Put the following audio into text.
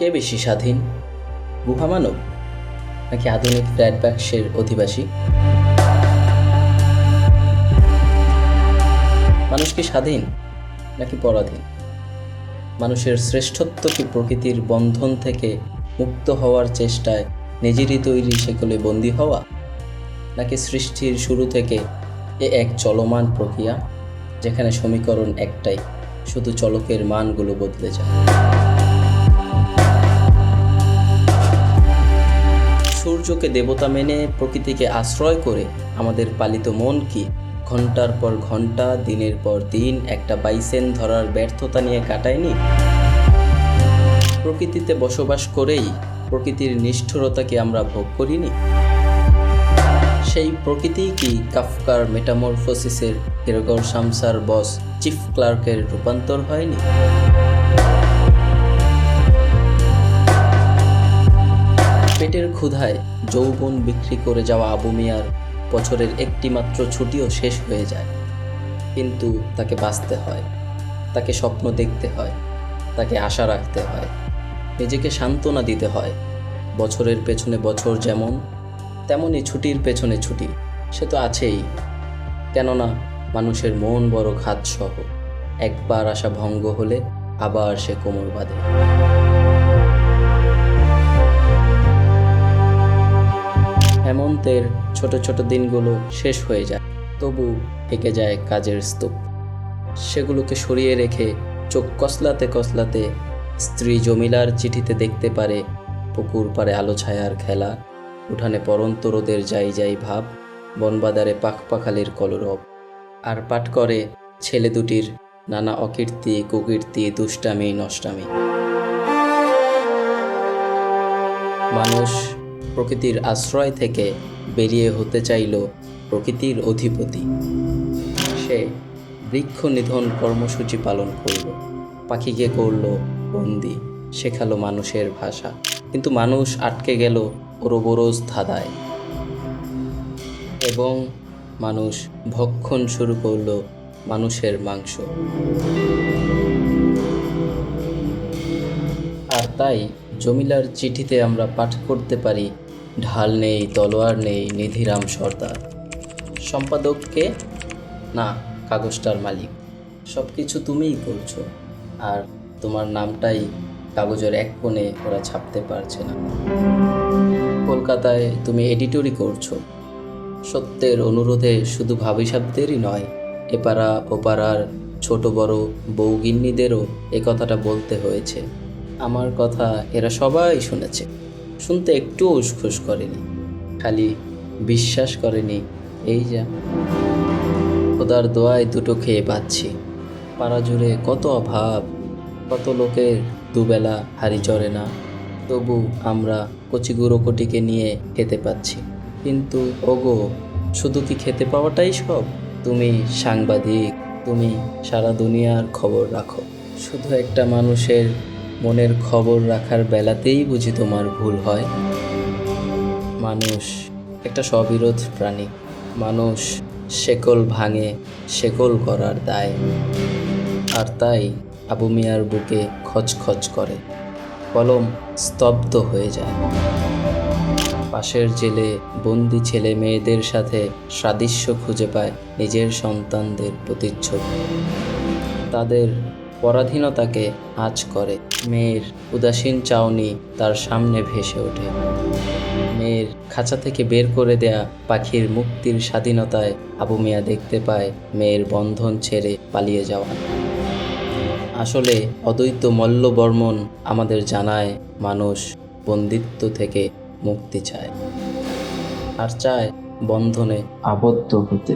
কে বেশি স্বাধীন, গুহা মানব নাকি আধুনিক ফ্ল্যাট বাক্সের অধিবাসী? মানুষ কি স্বাধীন নাকি পরাধীন? মানুষের শ্রেষ্ঠত্ব কি প্রকৃতির বন্ধন থেকে মুক্ত হওয়ার চেষ্টায় নিজেরই তৈরি সেকলে বন্দী হওয়া, নাকি সৃষ্টির শুরু থেকে এক চলমান প্রক্রিয়া যেখানে সমীকরণ একটাই, শুধু চলকের মানগুলো বদলে যায়? সূর্যকে দেবতা মেনে প্রকৃতিকে আশ্রয় করে আমাদের পালিত মন কি ঘন্টার পর ঘন্টা, দিনের পর দিন একটা বাইসেন ধরার ব্যর্থতা নিয়ে কাটায়নি? প্রকৃতিতে বসবাস করেই প্রকৃতির নিষ্ঠুরতাকে আমরা ভোগ করিনি? সেই প্রকৃতি কি কাফকার মেটামরফোসিসের গেরগর শামসার বস চিফ ক্লার্কের রূপান্তর হয়নি? পেটের ক্ষুধায় যৌবন বিক্রি করে যাওয়া আবু মিয়ার বছরের একটি মাত্র ছুটিও শেষ হয়ে যায়, কিন্তু তাকে বাঁচতে হয়, তাকে স্বপ্ন দেখতে হয়, তাকে আশা রাখতে হয়, নিজেকে সান্ত্বনা দিতে হয়। বছরের পেছনে বছর যেমন, তেমনই ছুটির পেছনে ছুটি সে তো আছেই। কেননা মানুষের মন বড় ঘাতসহ, একবার আশা ভঙ্গ হলে আবার সে কোমর বাঁধে। হেমন্তের ছোট ছোট দিনগুলো শেষ হয়ে যায়, তবু থেকে যায় কাজের স্তূপ। সেগুলোকে সরিয়ে রেখে চোখ কসলাতে কসলাতে স্ত্রী জমিলার চিঠিতে দেখতে পারে পুকুর পাড়ে আলো ছায়ার খেলা, উঠানে পরন্ত রোদের যাই যাই ভাব, বনবাদারে পাখপাখালির কলরব। আর পাঠ করে ছেলে দুটির নানা অকীর্তি কুকীর্তি, দুষ্টামি নষ্টামি। মানুষ প্রকৃতির আশ্রয় থেকে বেরিয়ে হতে চাইল প্রকৃতির অধিপতি। সে বৃক্ষ নিধন কর্মসূচি পালন করল, পাখিকে করল বন্দি, শেখালো মানুষের ভাষা, কিন্তু মানুষ আটকে গেল ওরবরোজ ধাঁধায়। এবং মানুষ ভক্ষণ শুরু করল মানুষের মাংস। আর তাই জমিলার চিঠিতে আমরা পাঠ করতে পারি, ঢাল নেই তলোয়ার নেই নিধিরাম সর্দার। সম্পাদককে না, কাগজটার মালিক। সব কিছু তুমিই করছো, আর তোমার নামটাই কাগজের এক কোণে ওরা ছাপতে পারছে না। কলকাতায় তুমি এডিটরি করছো, সত্যের অনুরোধে শুধু ভাবিসাবদেরই নয়, এপাড়া ওপাড়ার ছোট বড় বউগিন্নিদেরও এ কথাটা বলতে হয়েছে। আমার কথা এরা সবাই শুনেছে, শুনতে একটু উসখুস করেনি, খালি বিশ্বাস করেনি। এই যা খোদার দোয়ায় দুটো খেয়ে পাচ্ছি। পাড়া জুড়ে কত অভাব, কত লোকের দুবেলা হাড়ি চড়ে না, তবু আমরা কচিগুঁড়োকটিকে নিয়ে খেতে পাচ্ছি। কিন্তু ওগো, শুধু কি খেতে পাওয়াটাই সব? তুমি সাংবাদিক, তুমি সারা দুনিয়ার খবর রাখো, শুধু একটা মানুষের মনের খবর রাখার বেলাতেই বুঝি তোমার ভুল হয়? মানুষ একটা স্ববিরোধ প্রাণী। মানুষ শেকল ভাঙে শেকল করার দায়। আর তাই আবু মিয়ার বুকে খচখচ করে, কলম স্তব্ধ হয়ে যায়। পাশের জেলে বন্দি ছেলে মেয়েদের সাথে সাদৃশ্য খুঁজে পায় নিজের সন্তানদের প্রতিচ্ছবি। তাদের পরাধীনতাকে আঁচ করে। মেয়ের উদাসীন চাউনি তার সামনে ভেসে ওঠে। মেয়ের খাঁচা থেকে বের করে দেয়া পাখির মুক্তির স্বাধীনতায় আবু মিয়া দেখতে পায় মেয়ের বন্ধন ছেড়ে পালিয়ে যাওয়া। আসলে অদ্বৈত মল্লবর্মণ আমাদের জানায়, মানুষ বন্দিত্ব থেকে মুক্তি চায়, আর চায় বন্ধনে আবদ্ধ হতে।